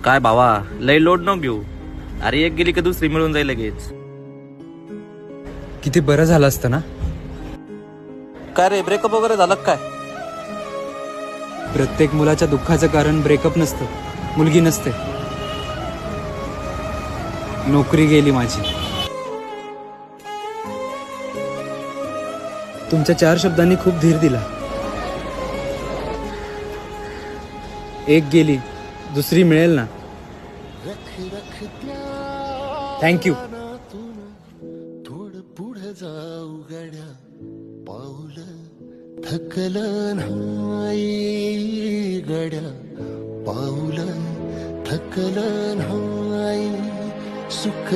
काय भावा, लय लोड न घेऊ. अरे एक गेली की दुसरी मिळून जाईल लगेच. किती बरं झालं असतं ना. काय रे, ब्रेकअप वगैरे झालं का काय? प्रत्येक मुलाच्या दुःखाचं कारण ब्रेकअप नसतं, मुलगी नसते. नोकरी गेली माझी. तुमच्या 4 शब्दांनी खूप धीर दिला. एक गेली, दुसरी मिळेल ना. थँक्यू. थोडं पुढे जाऊ गड्या, पाऊल थकलं नाही गड्या, पाऊल थकलं नाही, सुख